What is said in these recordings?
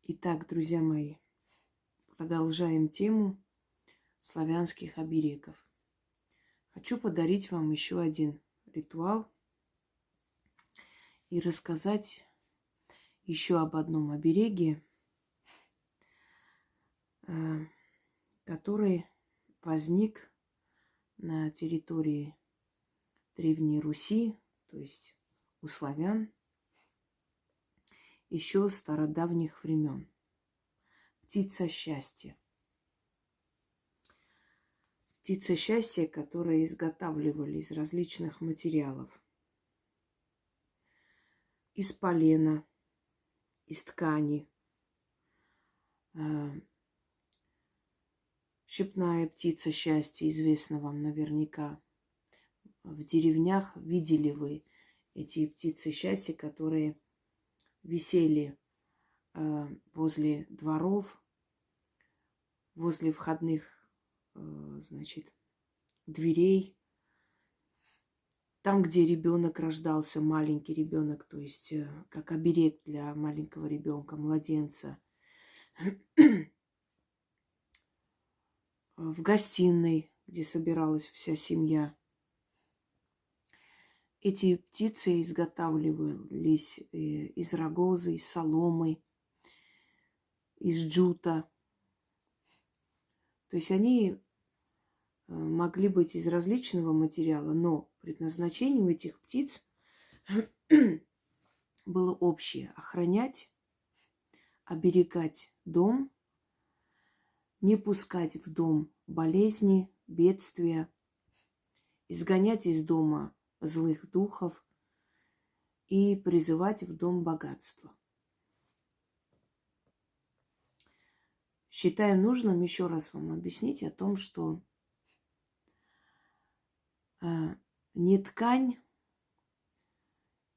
Итак, друзья мои, продолжаем тему славянских оберегов. Хочу подарить вам еще один ритуал и рассказать еще об одном обереге, который возник на территории Древней Руси, то есть у славян, еще с стародавних времен. Птица счастья. Птица счастья, которые изготавливали из различных материалов. Из полена, из ткани. Щепная птица счастья, известна вам наверняка. В деревнях видели вы эти птицы счастья, которые висели возле дворов, возле входных, дверей. Там, где ребенок рождался, маленький ребенок, то есть как оберег для маленького ребенка, младенца. В гостиной, где собиралась вся семья. Эти птицы изготавливались из рогозы, из соломы, из джута. То есть они могли быть из различного материала, но предназначение у этих птиц было общее: охранять, оберегать дом, не пускать в дом болезни, бедствия, изгонять из дома злых духов и призывать в дом богатство. Считаю нужным еще раз вам объяснить о том, что не ткань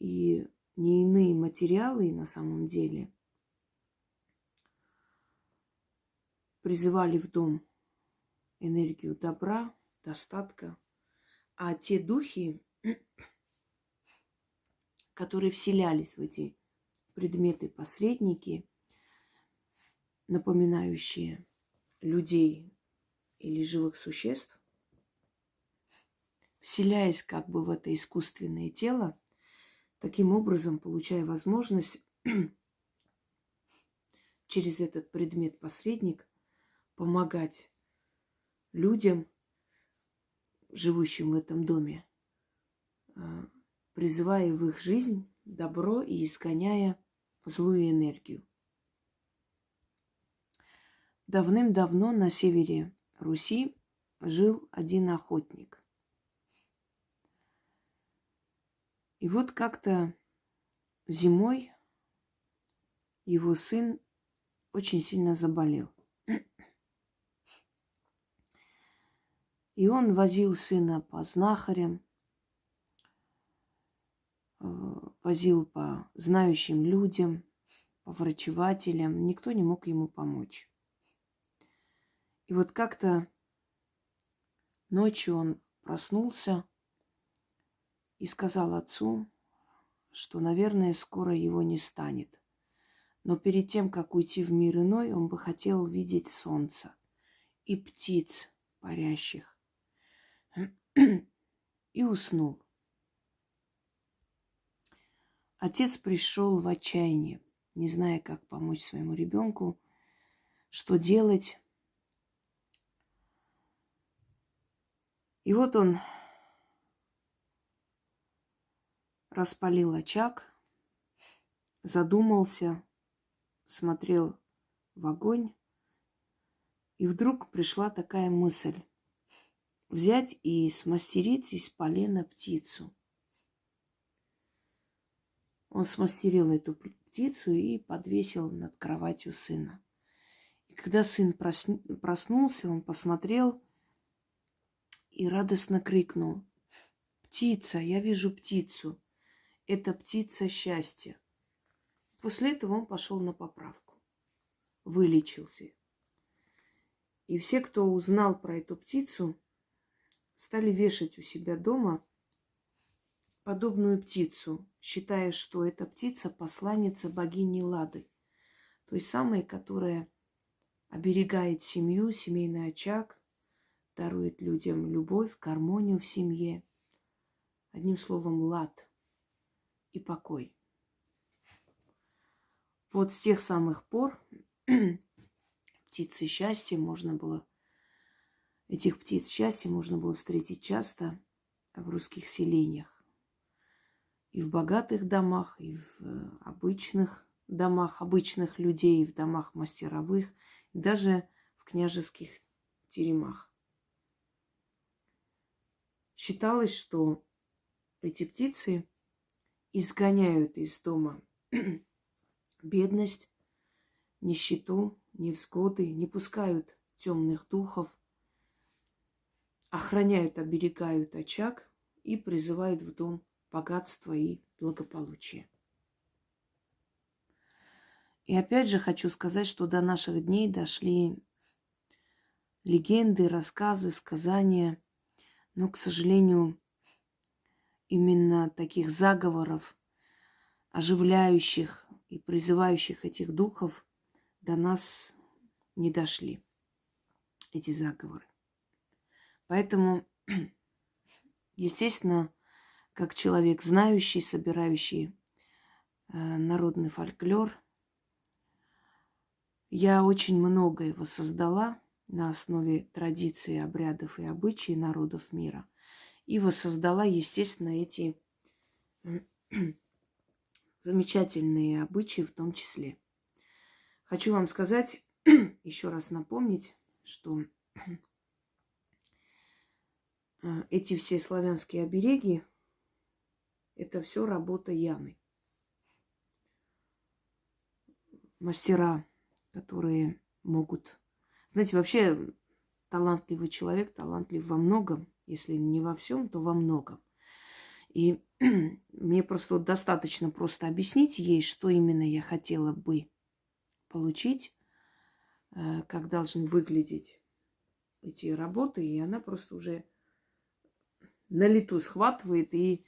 и не иные материалы на самом деле призывали в дом энергию добра, достатка, а те духи, которые вселялись в эти предметы-посредники, напоминающие людей или живых существ, вселяясь как бы в это искусственное тело, таким образом получая возможность через этот предмет-посредник помогать людям, живущим в этом доме, призывая в их жизнь добро и изгоняя злую энергию. Давным-давно на севере Руси жил один охотник. И вот как-то зимой его сын очень сильно заболел. И он возил сына по знахарям, возил по знающим людям, по врачевателям. Никто не мог ему помочь. И вот как-то ночью он проснулся и сказал отцу, что, наверное, скоро его не станет. Но перед тем, как уйти в мир иной, он бы хотел видеть солнце и птиц парящих. И уснул. Отец пришел в отчаяние, не зная, как помочь своему ребенку, что делать. И вот он распалил очаг, задумался, смотрел в огонь, и вдруг пришла такая мысль: взять и смастерить из полена птицу. Он смастерил эту птицу и подвесил над кроватью сына. И когда сын проснулся, он посмотрел и радостно крикнул: «Птица, я вижу птицу! Это птица счастья!» После этого он пошел на поправку, вылечился. И все, кто узнал про эту птицу, стали вешать у себя дома подобную птицу, считая, что эта птица посланница богини Лады. Той самой, которая оберегает семью, семейный очаг, дарует людям любовь, гармонию в семье. Одним словом, лад и покой. Вот с тех самых пор птицы счастья можно было, этих птиц счастья можно было встретить часто в русских селениях. И в богатых домах, и в обычных домах обычных людей, и в домах мастеровых, и даже в княжеских теремах. Считалось, что эти птицы изгоняют из дома бедность, нищету, невзгоды, не пускают темных духов, охраняют, оберегают очаг и призывают в дом богатство и благополучие. И опять же хочу сказать, что до наших дней дошли легенды, рассказы, сказания, но, к сожалению, именно таких заговоров, оживляющих и призывающих этих духов, до нас не дошли, эти заговоры. Поэтому, естественно, как человек знающий, собирающий народный фольклор, я очень многое воссоздала на основе традиций, обрядов и обычаев народов мира. И воссоздала, естественно, эти замечательные обычаи в том числе. Хочу вам сказать, еще раз напомнить, что эти все славянские обереги – это все работа Яны. Мастера, которые могут... Знаете, вообще талантливый человек, талантлив во многом. Если не во всем, то во многом. И мне просто достаточно просто объяснить ей, что именно я хотела бы получить, как должны выглядеть эти работы. И она просто уже на лету схватывает и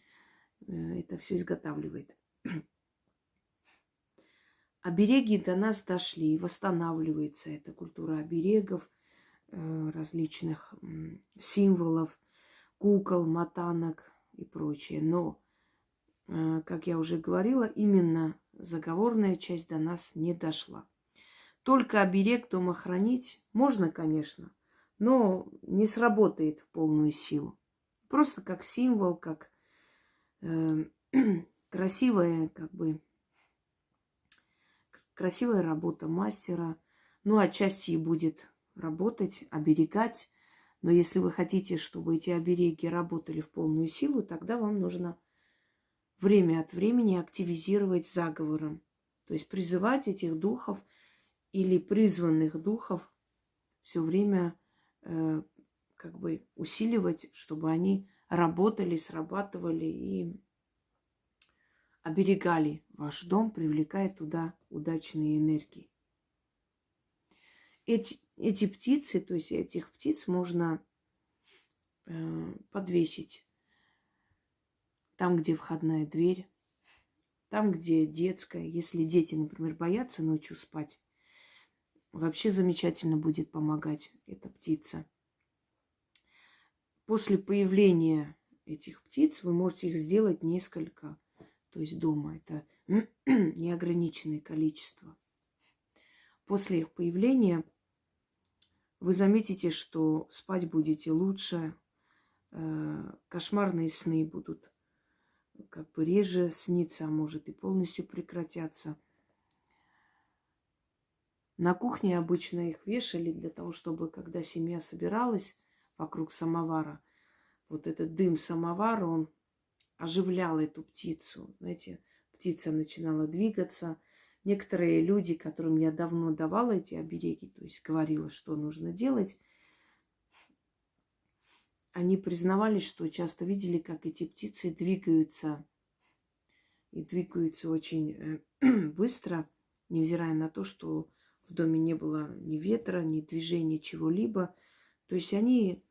это все изготавливает. Обереги до нас дошли, восстанавливается эта культура оберегов, различных символов, кукол, мотанок и прочее. Но, как я уже говорила, именно заговорная часть до нас не дошла. Только оберег дома хранить можно, конечно, но не сработает в полную силу. Просто как символ, как красивая, красивая работа мастера. Ну, отчасти и будет работать, оберегать. Но если вы хотите, чтобы эти обереги работали в полную силу, тогда вам нужно время от времени активизировать заговором. То есть призывать этих духов или призванных духов все время усиливать, чтобы они работали, срабатывали и оберегали ваш дом, привлекая туда удачные энергии. Эти птицы, то есть этих птиц можно подвесить там, где входная дверь, там, где детская. Если дети, например, боятся ночью спать, вообще замечательно будет помогать эта птица. После появления этих птиц вы можете их сделать несколько, то есть дома. Это неограниченное количество. После их появления вы заметите, что спать будете лучше, кошмарные сны будут реже сниться, а может и полностью прекратятся. На кухне обычно их вешали для того, чтобы, когда семья собиралась вокруг самовара, вот этот дым самовара, он оживлял эту птицу. Знаете, птица начинала двигаться. Некоторые люди, которым я давно давала эти обереги, то есть говорила, что нужно делать, они признавались, что часто видели, как эти птицы двигаются. И двигаются очень быстро, невзирая на то, что в доме не было ни ветра, ни движения чего-либо. То есть они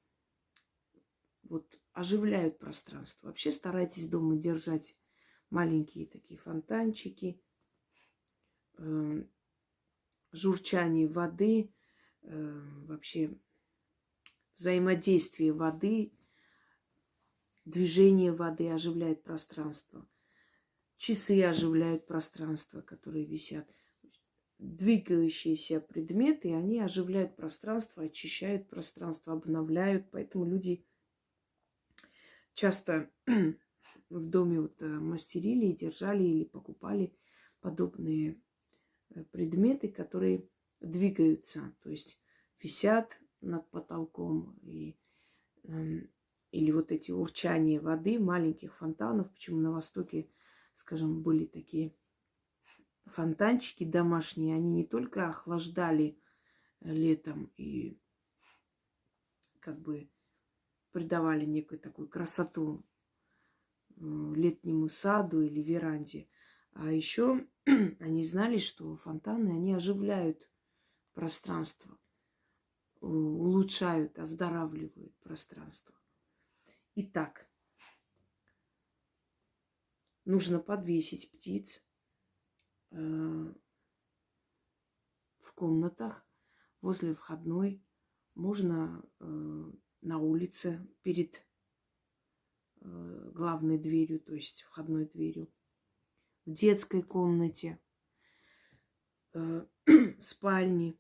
оживляют пространство. Вообще старайтесь дома держать маленькие такие фонтанчики, журчание воды, вообще взаимодействие воды, движение воды оживляет пространство. Часы оживляют пространство, которые висят. Двигающиеся предметы, они оживляют пространство, очищают пространство, обновляют. Поэтому люди часто в доме вот мастерили и держали или покупали подобные предметы, которые двигаются, то есть висят над потолком или вот эти урчания воды, маленьких фонтанов. Почему на Востоке, скажем, были такие фонтанчики домашние, они не только охлаждали летом и как бы придавали некую такую красоту летнему саду или веранде, а еще они знали, что фонтаны, они оживляют пространство, улучшают, оздоравливают пространство. Итак, нужно подвесить птиц в комнатах, возле входной, можно на улице перед главной дверью, то есть входной дверью, в детской комнате, в спальне,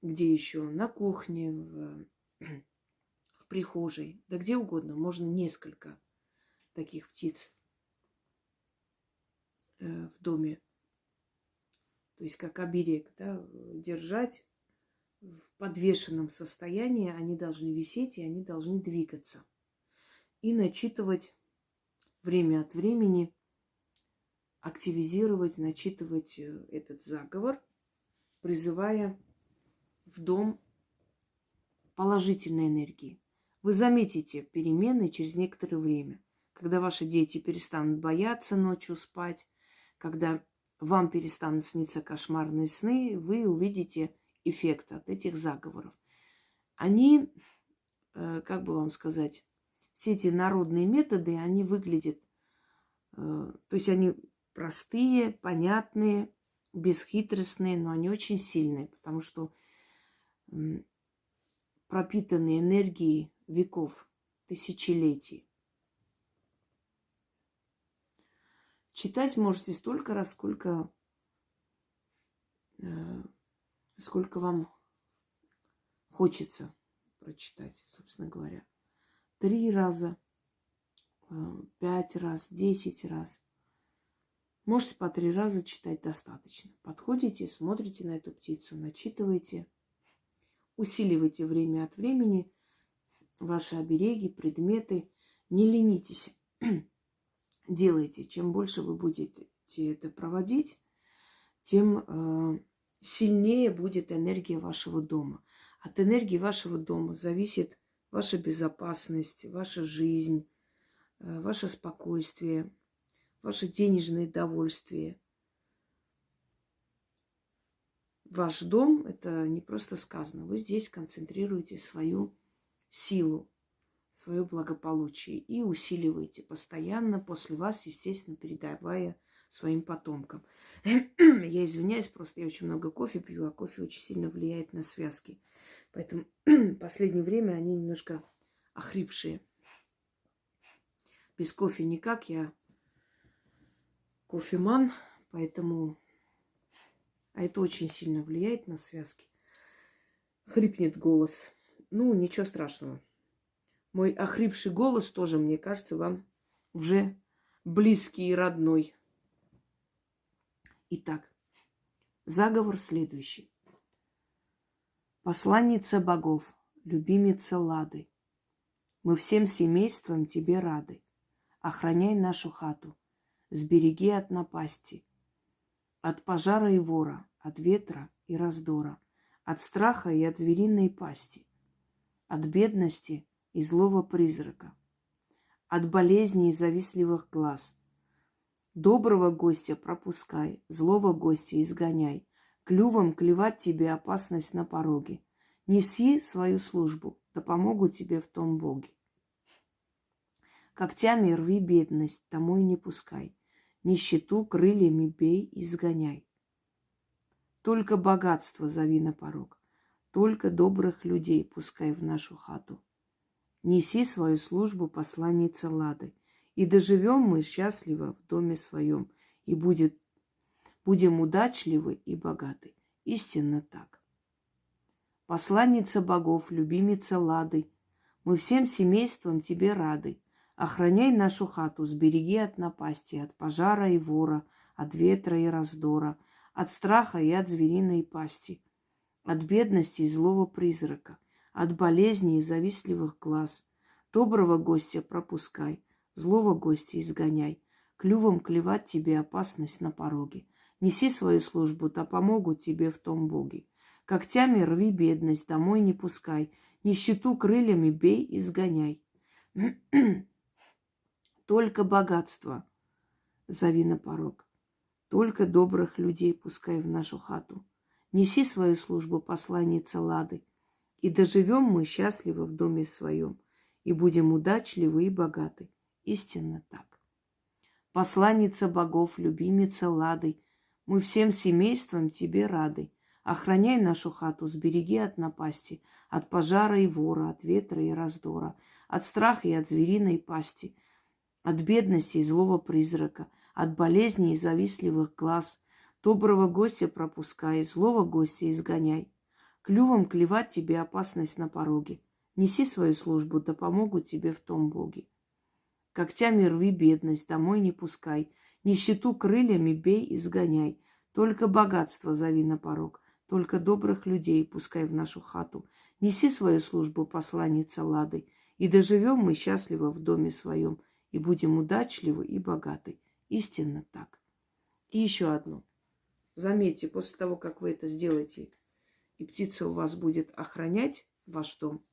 где еще, на кухне, в прихожей, да где угодно. Можно несколько таких птиц в доме. То есть как оберег, да, держать в подвешенном состоянии. Они должны висеть, и они должны двигаться. И начитывать время от времени, активизировать, начитывать этот заговор, призывая в дом положительной энергии. Вы заметите перемены через некоторое время, когда ваши дети перестанут бояться ночью спать, когда вам перестанут сниться кошмарные сны, вы увидите эффект от этих заговоров. Они, как бы вам сказать, все эти народные методы, они выглядят, то есть они простые, понятные, бесхитростные, но они очень сильные, потому что пропитаны энергией веков, тысячелетий. Читать можете столько раз, сколько вам хочется прочитать, собственно говоря. 3 раза, 5 раз, 10 раз. Можете по 3 раза читать достаточно. Подходите, смотрите на эту птицу, начитываете, усиливайте время от времени ваши обереги, предметы. Не ленитесь. Делайте. Чем больше вы будете это проводить, тем сильнее будет энергия вашего дома. От энергии вашего дома зависит ваша безопасность, ваша жизнь, ваше спокойствие, ваше денежное довольствие. Ваш дом – это не просто сказано. Вы здесь концентрируете свою силу, свое благополучие и усиливаете постоянно, после вас, естественно, передавая своим потомкам. Я извиняюсь, просто я очень много кофе пью, а кофе очень сильно влияет на связки. Поэтому в последнее время они немножко охрипшие. Без кофе никак, я кофеман, поэтому... А это очень сильно влияет на связки. Хрипнет голос. Ну, ничего страшного. Мой охрипший голос тоже, мне кажется, вам уже близкий и родной. Итак, заговор следующий. Посланница богов, любимица Лады, мы всем семейством тебе рады. Охраняй нашу хату, сбереги от напасти, от пожара и вора, от ветра и раздора, от страха и от звериной пасти, от бедности и злого призрака, от болезней и завистливых глаз. Доброго гостя пропускай, злого гостя изгоняй. Клювом клевать тебе опасность на пороге. Неси свою службу, да помогут тебе в том боги. Когтями рви бедность, домой не пускай. Нищету крыльями бей и изгоняй. Только богатство зови на порог, только добрых людей пускай в нашу хату. Неси свою службу, посланница Лады, и доживем мы счастливо в доме своем, и будем удачливы и богаты. Истинно так. Посланница богов, любимица Лады, мы всем семейством тебе рады. Охраняй нашу хату, сбереги от напасти, от пожара и вора, от ветра и раздора, от страха и от звериной пасти, от бедности и злого призрака, от болезней и завистливых глаз. Доброго гостя пропускай, злого гостя изгоняй. Клювом клевать тебе опасность на пороге. Неси свою службу, да помогут тебе в том боги. Когтями рви бедность, домой не пускай. Нищету крыльями бей, изгоняй. Только богатство зови на порог. Только добрых людей пускай в нашу хату. Неси свою службу, посланница Лады, и доживем мы счастливо в доме своем, и будем удачливы и богаты. Истинно так. Посланница богов, любимица Лады, мы всем семейством тебе рады. Охраняй нашу хату, сбереги от напасти, от пожара и вора, от ветра и раздора, от страха и от звериной пасти, от бедности и злого призрака, от болезней и завистливых глаз. Доброго гостя пропускай, злого гостя изгоняй. Клювом клевать тебе опасность на пороге. Неси свою службу, да помогут тебе в том боги. Когтями рви бедность, домой не пускай. Нищету крыльями бей, изгоняй. Только богатство зови на порог, только добрых людей пускай в нашу хату. Неси свою службу, посланница Лады, и доживем мы счастливо в доме своем, и будем удачливы и богаты. Истинно так. И еще одно. Заметьте, после того, как вы это сделаете, и птица у вас будет охранять ваш дом,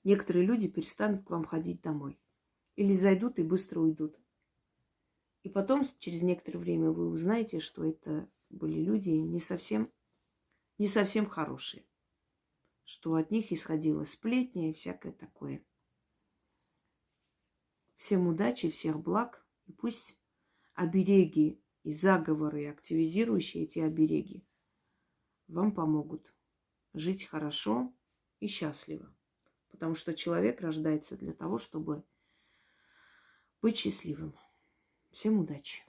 некоторые люди перестанут к вам ходить домой. Или зайдут и быстро уйдут. И потом, через некоторое время, вы узнаете, что это были люди не совсем хорошие. Что от них исходило сплетни и всякое такое. Всем удачи, всех благ. И пусть обереги и заговоры, активизирующие эти обереги, вам помогут жить хорошо и счастливо. Потому что человек рождается для того, чтобы быть счастливым. Всем удачи!